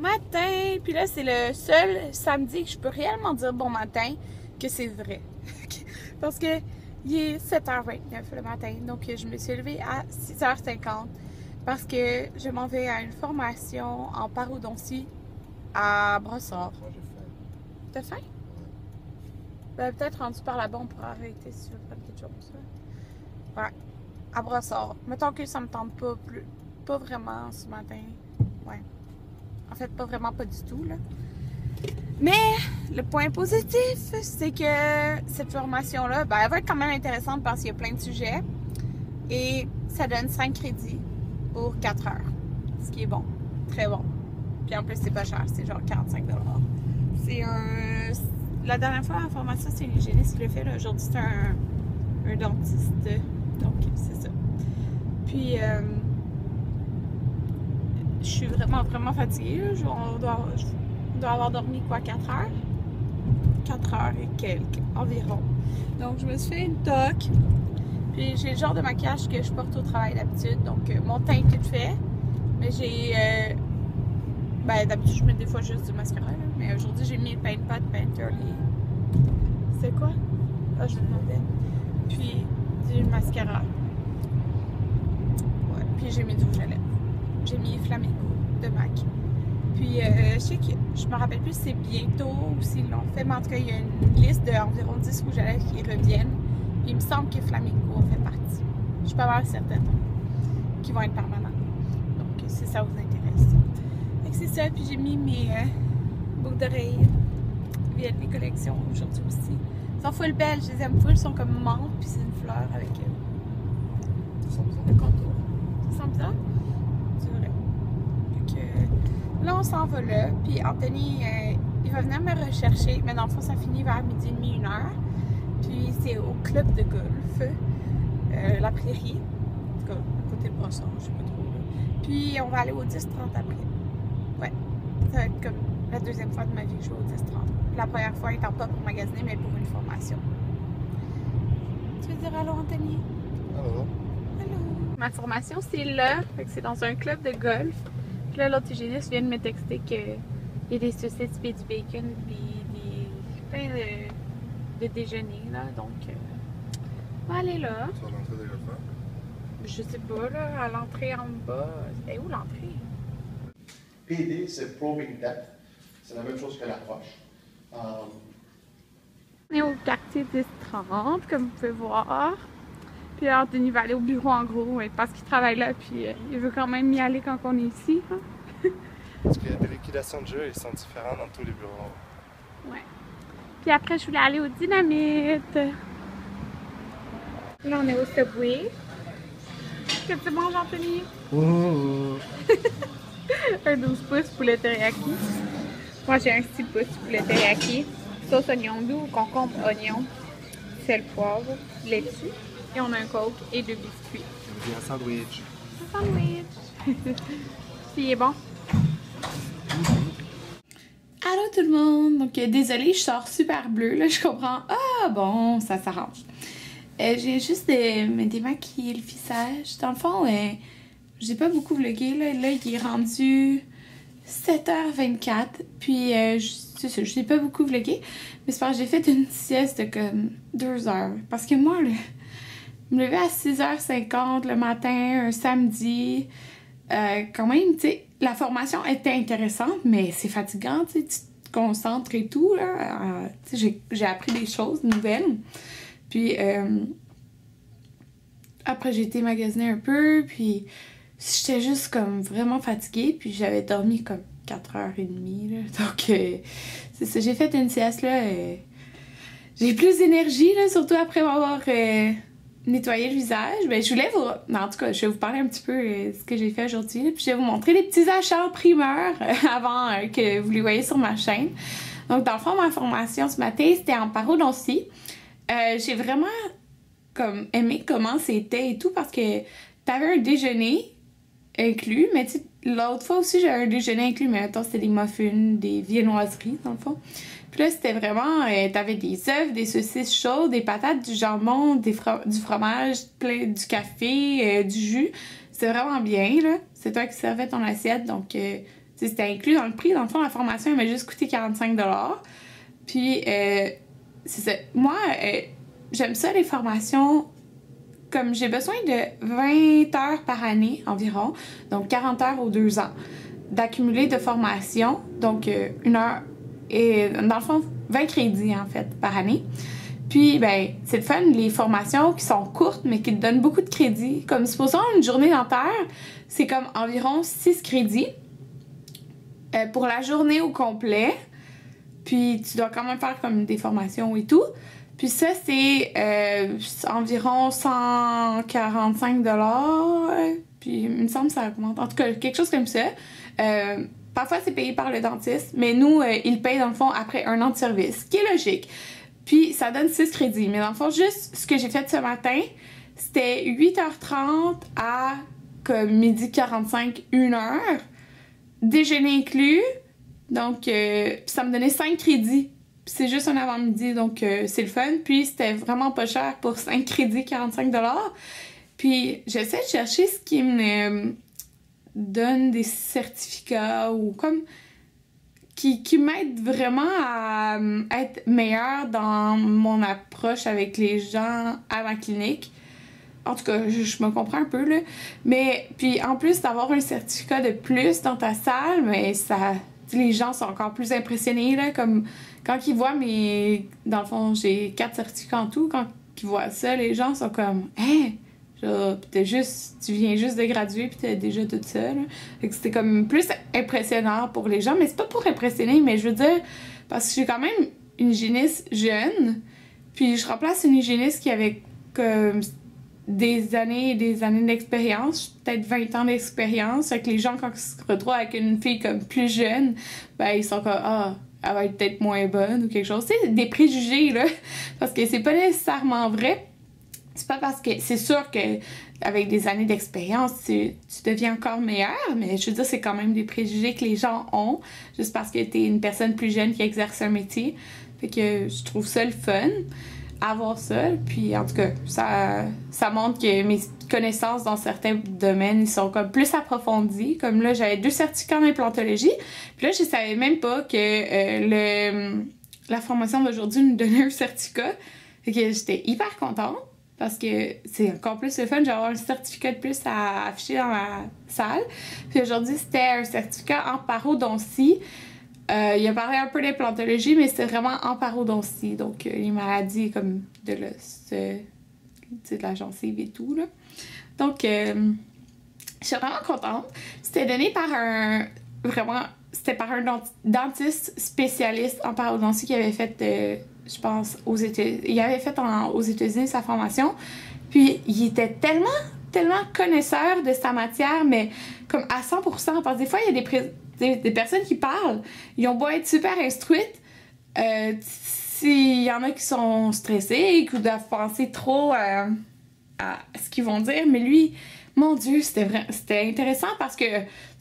Matin, puis là c'est le seul samedi que je peux réellement dire bon matin que c'est vrai. Parce que il est 7h29 le matin, donc je me suis levée à 6h50 parce que je m'en vais à une formation en parodontie à Brossard. Moi j'ai faim. T'as faim? Ben, peut-être rendu par là-bas, on pourra arrêter si tu veux prendre quelque chose. Ouais, à Brossard. Mettons que ça me tente pas vraiment ce matin. Ouais. En fait, pas vraiment, pas du tout, là. Mais le point positif, c'est que cette formation-là, ben, elle va être quand même intéressante parce qu'il y a plein de sujets. Et ça donne 5 crédits pour 4 heures. Ce qui est bon. Très bon. Puis en plus, c'est pas cher. C'est genre 45 $. C'est un... La dernière fois, la formation, c'est une hygiéniste qui l'a fait. Aujourd'hui, c'est un dentiste. Donc, c'est ça. Puis... je suis vraiment fatiguée. On dois avoir dormi quoi, 4 heures? 4 heures et quelques environ. Donc je me suis fait une toque. Puis j'ai le genre de maquillage que je porte au travail d'habitude. Donc mon teint est tout fait. Mais j'ai... ben d'habitude je mets des fois juste du mascara. Là. Mais aujourd'hui j'ai mis le Paint Pot Painterly. C'est quoi? Ah, je me demandais. Puis du mascara. Ouais. Puis j'ai mis du rouge à lèvres. J'ai mis Flamingo de MAC. Puis je sais que je me rappelle plus si c'est bientôt ou s'ils l'ont fait, mais en tout cas, il y a une liste d'environ 10 rouges à lèvres qui reviennent. Puis il me semble que Flamingo en fait partie. Je suis pas mal certaine qu'ils vont être permanents. Donc si ça vous intéresse. Fait que c'est ça, puis j'ai mis mes boucles d'oreilles via mes collections aujourd'hui aussi. Elles sont full belles, je les aime full, elles sont comme menthe, puis c'est une fleur avec le contour. Ça sent bizarre? C'est vrai. Là, on s'en va là. Puis Anthony, il va venir me rechercher. Mais dans le fond, ça finit vers 12h30, 1h. Puis c'est au club de golf, la Prairie. En tout cas, à côté de Brossard, je sais pas trop. Là. Puis on va aller au 10-30 après. Ouais. Ça va être comme la deuxième fois de ma vie que je vais au 10-30. La première fois étant pas pour magasiner, mais pour une formation. Tu veux dire allô, Anthony? Allô? Allô. Ma formation, c'est là. Fait que c'est dans un club de golf. Puis là, l'autre hygiéniste vient de me texter qu'il y a des saucisses et du bacon, puis plein de déjeuner, là. Donc, on va aller là. Tu vas l'entrée des golfeurs? Je sais pas, là, à l'entrée en bas. C'était où l'entrée? PD, c'est probing depth. C'est la même chose que l'approche. On est au quartier 10-30, comme vous pouvez voir. Puis là, Anthony va aller au bureau en gros, parce qu'il travaille là, puis il veut quand même y aller quand on est ici. Hein? Parce qu'il y a des liquidations de jeux, ils sont différents dans tous les bureaux. Ouais. Puis après, je voulais aller au Dynamite. Là, on est au Subway. Qu'est-ce que tu manges, Anthony? Un 12 pouces poulet teriyaki. Moi, j'ai un 6 pouces poulet teriyaki. Sauce oignon doux, concombre, oignon, sel, poivre, laitue. Et on a un coke et 2 biscuits. Il y a un sandwich. Un sandwich. Il est bon. Allô tout le monde! Donc désolée, je sors super bleue, là, je comprends. Ah bon, ça s'arrange. J'ai juste me démaquiller le visage. Dans le fond, j'ai pas beaucoup vlogué, là. Là, il est rendu 7h24. Puis, c'est ça, j'ai pas beaucoup vlogué. Mais c'est parce que j'ai fait une sieste de comme 2 heures. Parce que moi, là, me lever à 6h50 le matin, un samedi, quand même, tu sais, la formation était intéressante, mais c'est fatigant, tu sais, tu te concentres et tout, là. Tu sais, j'ai appris des choses nouvelles. Puis, après, j'ai été magasiner un peu, puis j'étais juste comme vraiment fatiguée, puis j'avais dormi comme 4h30, là. Donc, c'est ça, j'ai fait une sieste, là. J'ai plus d'énergie, là, surtout après m'avoir nettoyé le visage. Ben, je voulais vous... En tout cas, je vais vous parler un petit peu de ce que j'ai fait aujourd'hui, là, puis je vais vous montrer les petits achats en primeur avant que vous les voyez sur ma chaîne. Donc, dans le fond, ma formation ce matin, c'était en parodontie. J'ai vraiment comme aimé comment c'était et tout parce que t'avais un déjeuner inclus, mais tu sais, l'autre fois aussi j'avais un déjeuner inclus, mais maintenant c'était des muffins, des viennoiseries dans le fond. Puis là c'était vraiment, t'avais des œufs, des saucisses chaudes, des patates, du jambon, du fromage, plein, du café, du jus. C'était vraiment bien là. C'est toi qui servais ton assiette, donc c'était inclus dans le prix. Dans le fond, la formation, elle m'a juste coûté 45 $. Puis, c'est ça. Moi, j'aime ça, les formations. Comme j'ai besoin de 20 heures par année environ, donc 40 heures aux 2 ans, d'accumuler de formation, donc 1 heure, et dans le fond, 20 crédits en fait par année. Puis, ben, c'est le fun, les formations qui sont courtes, mais qui te donnent beaucoup de crédits. Comme, supposons, une journée dentaire, c'est comme environ 6 crédits pour la journée au complet. Puis, tu dois quand même faire comme des formations et tout. Puis ça, c'est environ 145 $. Puis, il me semble que ça augmente. En tout cas, quelque chose comme ça. Parfois, c'est payé par le dentiste, mais nous, il paye, dans le fond, après 1 an de service, ce qui est logique. Puis, ça donne 6 crédits. Mais dans le fond, juste ce que j'ai fait ce matin, c'était 8h30 à comme 12h45, 1h. Déjeuner inclus. Donc, ça me donnait 5 crédits. Puis c'est juste un avant-midi, donc c'est le fun. Puis, c'était vraiment pas cher pour 5 crédits, 45 $. Puis, j'essaie de chercher ce qui me donne des certificats ou comme... qui m'aide vraiment à être meilleure dans mon approche avec les gens à ma clinique. En tout cas, je me comprends un peu, là. Mais, puis en plus d'avoir un certificat de plus dans ta salle, mais ça... Les gens sont encore plus impressionnés, là, comme quand ils voient mes... Dans le fond, j'ai 4 certificats en tout. Quand ils voient ça, les gens sont comme « Hein? » Genre, tu viens juste de graduer puis t'as déjà tout ça, là. Fait que c'était comme plus impressionnant pour les gens, mais c'est pas pour impressionner, mais je veux dire, parce que je suis quand même une hygiéniste jeune, puis je remplace une hygiéniste qui avait comme des années et des années d'expérience, peut-être 20 ans d'expérience. Fait que les gens, quand ils se retrouvent avec une fille comme plus jeune, ben ils sont comme « Ah, elle va être peut-être moins bonne » ou quelque chose. Tu sais, des préjugés, là, parce que c'est pas nécessairement vrai. C'est pas parce que... C'est sûr que avec des années d'expérience, tu deviens encore meilleur, mais je veux dire, c'est quand même des préjugés que les gens ont, juste parce que t'es une personne plus jeune qui exerce un métier. Fait que je trouve ça le fun, avoir ça. Puis en tout cas, ça montre que mes connaissances dans certains domaines, ils sont comme plus approfondies. Comme là, j'avais 2 certificats en implantologie. Puis là, je savais même pas que la formation d'aujourd'hui nous donnait un certificat. Fait que j'étais hyper contente. Parce que c'est encore plus le fun, j'ai avoir un certificat de plus à afficher dans ma salle. Puis aujourd'hui, c'était un certificat en parodontie. Il a parlé un peu d'implantologie, mais c'était vraiment en parodontie. Donc, les maladies comme de l'os, de la gencive et tout, là. Donc, je suis vraiment contente. C'était donné par c'était par un dentiste spécialiste en parodontie qui avait fait... je pense, il avait fait aux États-Unis sa formation, puis il était tellement connaisseur de sa matière, mais comme à 100%, parce que des fois, il y a des personnes qui parlent, ils ont beau être super instruites, s'il y en a qui sont stressés, qui doivent penser trop à ce qu'ils vont dire, mais lui... Mon Dieu, c'était intéressant parce que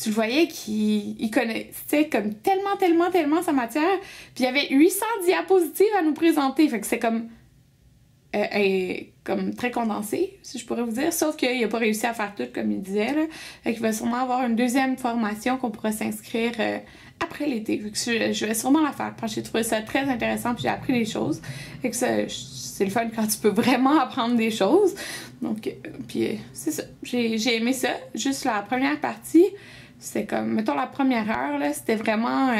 tu le voyais qu'il connaissait comme tellement sa matière. Puis il y avait 800 diapositives à nous présenter. Fait que c'est comme très condensé, si je pourrais vous dire. Sauf qu'il n'a pas réussi à faire tout comme il disait, là. Fait qu'il va sûrement avoir une deuxième formation qu'on pourra s'inscrire après l'été. Fait que je vais sûrement la faire parce que j'ai trouvé ça très intéressant puis j'ai appris des choses. Fait que c'est le fun quand tu peux vraiment apprendre des choses. Donc, puis c'est ça. J'ai aimé ça. Juste la première partie, c'était comme, mettons la première heure, là, c'était vraiment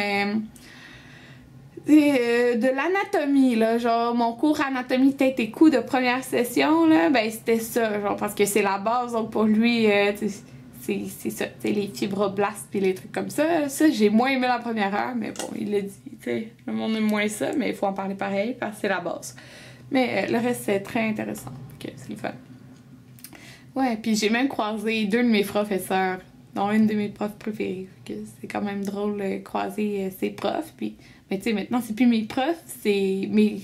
de l'anatomie, là. Genre, mon cours anatomie tête et cou de première session, là, ben c'était ça. Genre, parce que c'est la base, donc pour lui, c'est ça. T'sais, les fibroblastes puis les trucs comme ça. Ça, j'ai moins aimé la première heure, mais bon, il l'a dit. T'sais, le monde aime moins ça, mais il faut en parler pareil parce que c'est la base. Mais le reste, c'est très intéressant. Okay, c'est le fun. Ouais, puis j'ai même croisé 2 de mes professeurs, dont une de mes profs préférées. C'est quand même drôle de croiser ses profs. Puis, mais tu sais, maintenant, c'est plus mes profs, c'est mes...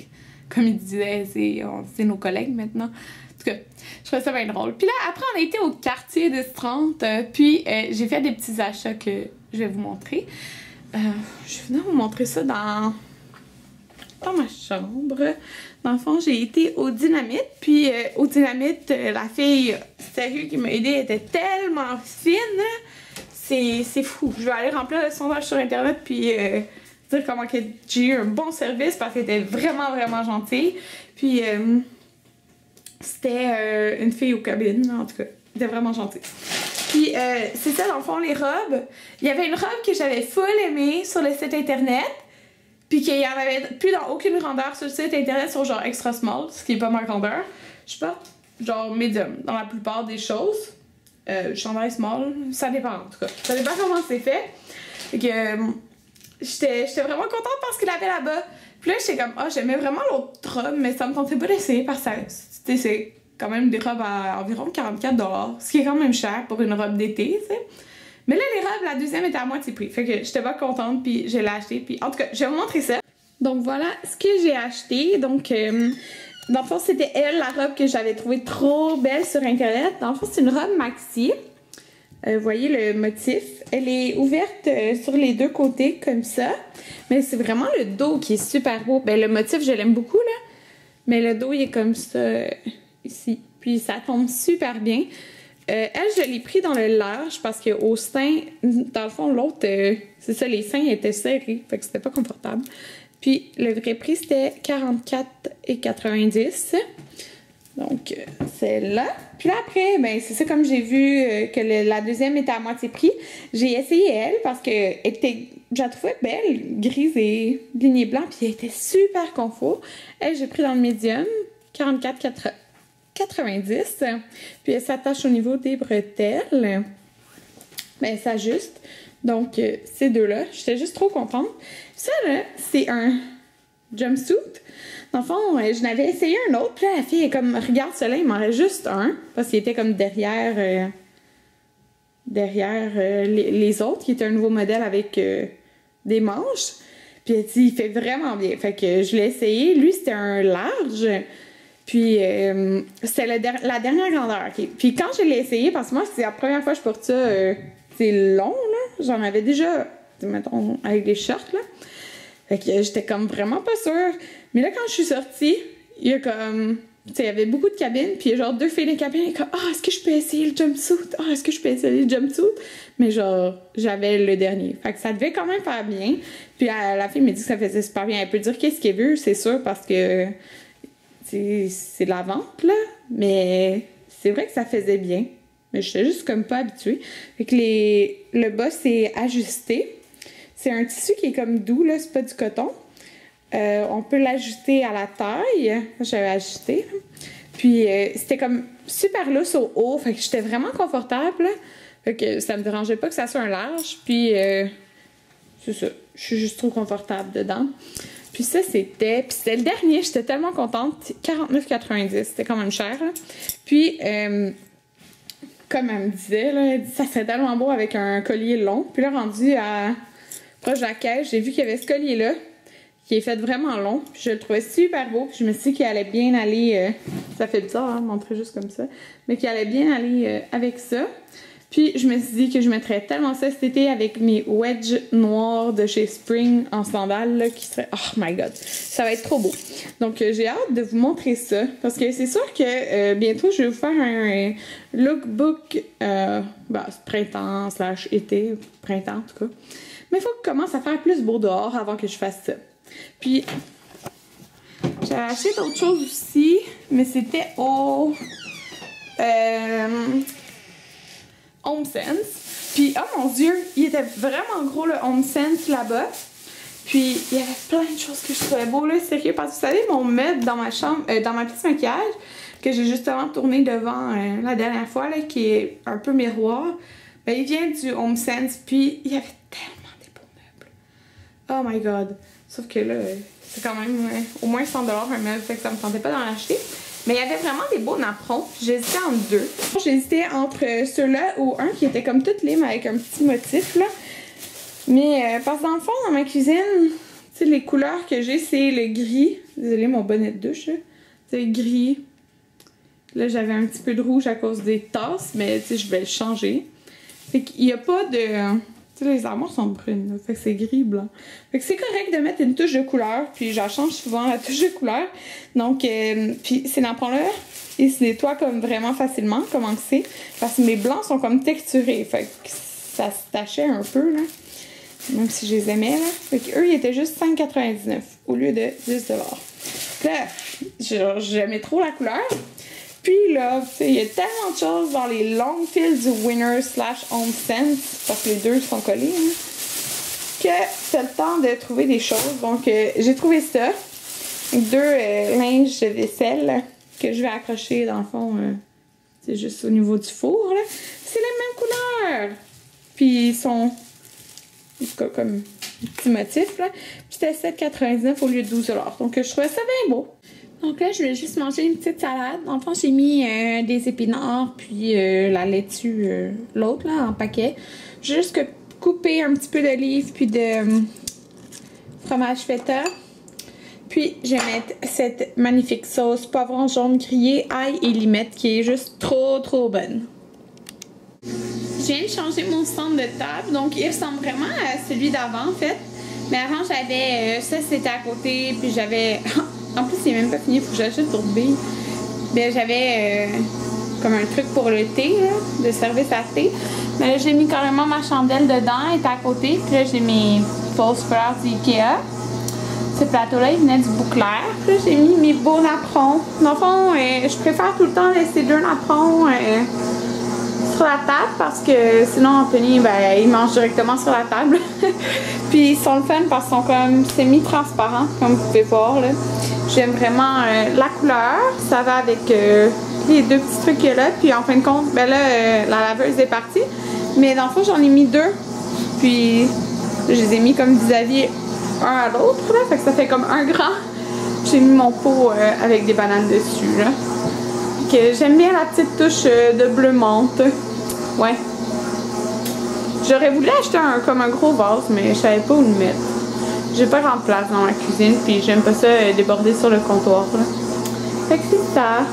Comme il disait, c'est nos collègues maintenant. En tout cas, je trouvais ça bien drôle. Puis là, après, on a été au quartier de 30, puis j'ai fait des petits achats que je vais vous montrer. Je vais venir vous montrer ça dans ma chambre. Dans le fond, j'ai été au Dynamite, puis au Dynamite, la fille, sérieux, qui m'a aidée, était tellement fine, c'est fou. Je vais aller remplir le sondage sur internet puis dire comment que j'ai eu un bon service parce qu'elle était vraiment vraiment gentille. Puis c'était une fille aux cabines, en tout cas. Elle était vraiment gentille. Puis c'est ça dans le fond les robes. Il y avait une robe que j'avais full aimée sur le site internet. Puis qu'il y en avait plus dans aucune grandeur sur le site internet sur genre extra small, ce qui est pas ma grandeur. Je sais pas, genre medium dans la plupart des choses. Chandail small, ça dépend en tout cas. Ça dépend comment c'est fait. Fait que j'étais vraiment contente parce qu'il avait là-bas. Puis là j'étais comme, j'aimais vraiment l'autre robe, mais ça me tentait pas d'essayer parce que c'est quand même des robes à environ 44$, ce qui est quand même cher pour une robe d'été, tu sais. Mais là, les robes, la deuxième était à moitié prix. Fait que j'étais pas contente, puis je l'ai acheté. Puis en tout cas, je vais vous montrer ça. Donc voilà ce que j'ai acheté. Donc, dans le fond, c'était elle, la robe que j'avais trouvée trop belle sur internet. Dans le fond, c'est une robe maxi. Vous voyez le motif. Elle est ouverte sur les deux côtés, comme ça. Mais c'est vraiment le dos qui est super beau. Ben, le motif, je l'aime beaucoup, là. Mais le dos, il est comme ça, ici. Puis ça tombe super bien. Elle, je l'ai pris dans le large parce qu'au sein, dans le fond, l'autre, c'est ça, les seins étaient serrés, fait que c'était pas confortable. Puis le vrai prix, c'était 44,90$. Donc, celle-là. Puis là, après, ben, c'est ça, comme j'ai vu que la deuxième était à moitié prix, j'ai essayé elle parce que je la trouvais belle, grise et lignée blanc, puis elle était super confort. Elle, j'ai pris dans le medium, 44,90$. Puis elle s'attache au niveau des bretelles. Ben, ça s'ajuste. Donc, ces deux-là, j'étais juste trop contente. Ça, là, c'est un jumpsuit. Dans le fond, je n'avais essayé un autre. Puis là, la fille est comme, regarde, celui-là, il m'en reste juste un. Parce qu'il était comme derrière les autres, qui était un nouveau modèle avec des manches. Puis elle dit, il fait vraiment bien. Fait que je l'ai essayé. Lui, c'était un large. Puis, c'était la dernière grandeur. Okay. Puis, quand je l'ai essayé, parce que moi, c'est la première fois que je porte ça, c'est long, là. J'en avais déjà, mettons, avec des shorts, là. Fait que j'étais comme vraiment pas sûre. Mais là, quand je suis sortie, il y a comme, tu sais, il y avait beaucoup de cabines, puis il y a genre 2 filles de cabine, comme, est-ce que je peux essayer le jumpsuit? Est-ce que je peux essayer le jumpsuit? Mais genre, j'avais le dernier. Fait que ça devait quand même faire bien. Puis, la fille m'a dit que ça faisait super bien. Elle peut dire qu'est-ce qu'elle veut, c'est sûr, parce que c'est de la vente, là, mais c'est vrai que ça faisait bien. Mais j'étais juste comme pas habituée. Fait que le bas, c'est ajusté. C'est un tissu qui est comme doux, là, c'est pas du coton. On peut l'ajuster à la taille. J'avais ajusté. Puis, c'était comme super lousse au haut. Fait que j'étais vraiment confortable, là. Fait que ça me dérangeait pas que ça soit un large. Puis, c'est ça. Je suis juste trop confortable dedans. Puis ça, c'était le dernier. J'étais tellement contente. 49,90$. C'était quand même cher, là. Puis, comme elle me disait, là, elle dit, ça serait tellement beau avec un collier long. Puis là, rendu proche de la caisse, j'ai vu qu'il y avait ce collier-là, qui est fait vraiment long. Puis je le trouvais super beau. Puis je me suis dit qu'il allait bien aller... ça fait bizarre, hein, montrer juste comme ça. Mais qu'il allait bien aller avec ça. Puis je me suis dit que je mettrais tellement ça cet été avec mes wedges noirs de chez Spring en sandales, là, qui seraient... Oh my god! Ça va être trop beau. Donc j'ai hâte de vous montrer ça. Parce que c'est sûr que bientôt, je vais vous faire un lookbook printemps / été. Printemps, en tout cas. Mais il faut que commence à faire plus beau dehors avant que je fasse ça. Puis, j'avais acheté d'autres choses aussi, mais c'était au HomeSense. Puis, oh mon Dieu, il était vraiment gros le HomeSense là-bas. Puis, il y avait plein de choses que je trouvais beau, là, sérieux. Parce que vous savez, mon meuble dans ma chambre, dans ma petite maquillage, que j'ai justement tourné devant la dernière fois, là, qui est un peu miroir, ben, il vient du HomeSense. Puis, il y avait tellement oh my god. Sauf que là, c'est quand même au moins 100$ un meuble, fait que ça me tentait pas d'en acheter. Mais il y avait vraiment des beaux napperons. J'hésitais entre deux. J'hésitais entre ceux-là ou un qui était comme toute lime avec un petit motif, là. Mais parce que dans le fond, dans ma cuisine, tu sais, les couleurs que j'ai, c'est le gris. Désolée, mon bonnet de douche, là. C'est gris. Là, j'avais un petit peu de rouge à cause des tasses, mais tu sais, je vais le changer. Fait qu'il n'y a pas de... Tu sais, les armoires sont brunes, là, fait que c'est gris-blanc. Fait que c'est correct de mettre une touche de couleur, puis j'en change souvent la touche de couleur. Donc, puis ces napperons-là, ils se nettoient comme vraiment facilement, comme on le sait, parce que mes blancs sont comme texturés. Fait que ça se tachait un peu, là. Même si je les aimais, là. Fait qu'eux, ils étaient juste 5,99 au lieu de 10 $. Là, j'aimais trop la couleur. Puis là, tu sais, il y a tellement de choses dans les longues files du Winner / Home Sense, parce que les deux sont collés, hein, que c'est le temps de trouver des choses. Donc, j'ai trouvé ça. Deux linges de vaisselle que je vais accrocher, dans le fond, c'est juste au niveau du four, là. C'est les mêmes couleurs! Puis ils sont, en tout cas, comme petit motif, là. Puis c'était 7,99 au lieu de 12 $. Donc, je trouvais ça bien beau. Donc là, je vais juste manger une petite salade. Dans le fond, j'ai mis des épinards, puis la laitue, l'autre, là, en paquet. J'ai juste coupé un petit peu d'olive, puis de fromage feta. Puis, je vais mettre cette magnifique sauce poivron jaune grillé, ail et limette, qui est juste trop bonne. Je viens de changer mon centre de table, donc il ressemble vraiment à celui d'avant, en fait. Mais avant, j'avais ça, c'était à côté, puis j'avais... En plus, il n'est même pas fini, il faut que j'achète pour B. Mais j'avais comme un truc pour le thé, là, de service à thé. Mais là, j'ai mis carrément ma chandelle dedans, elle est à côté. Puis là, j'ai mes fausses fleurs d'Ikea. Ce plateau-là, il venait du Bouclair. Puis là, j'ai mis mes beaux napperons. Dans le fond, je préfère tout le temps laisser 2 napperons sur la table parce que sinon, Anthony, ben, il mange directement sur la table. Puis ils sont le fun parce qu'ils sont comme semi-transparents, comme vous pouvez voir, là. J'aime vraiment la couleur. Ça va avec les 2 petits trucs qu'il y a là. Puis en fin de compte, ben là, la laveuse est partie. Mais dans le fond, j'en ai mis 2. Puis je les ai mis comme vis-à-vis un à l'autre, là. Fait que ça fait comme un grand. J'ai mis mon pot avec des bananes dessus, là. J'aime bien la petite touche de bleu menthe. Ouais. J'aurais voulu acheter comme un gros vase, mais je savais pas où le mettre. J'ai pas grand place dans ma cuisine, puis j'aime pas ça déborder sur le comptoir, là. Fait que c'est ça.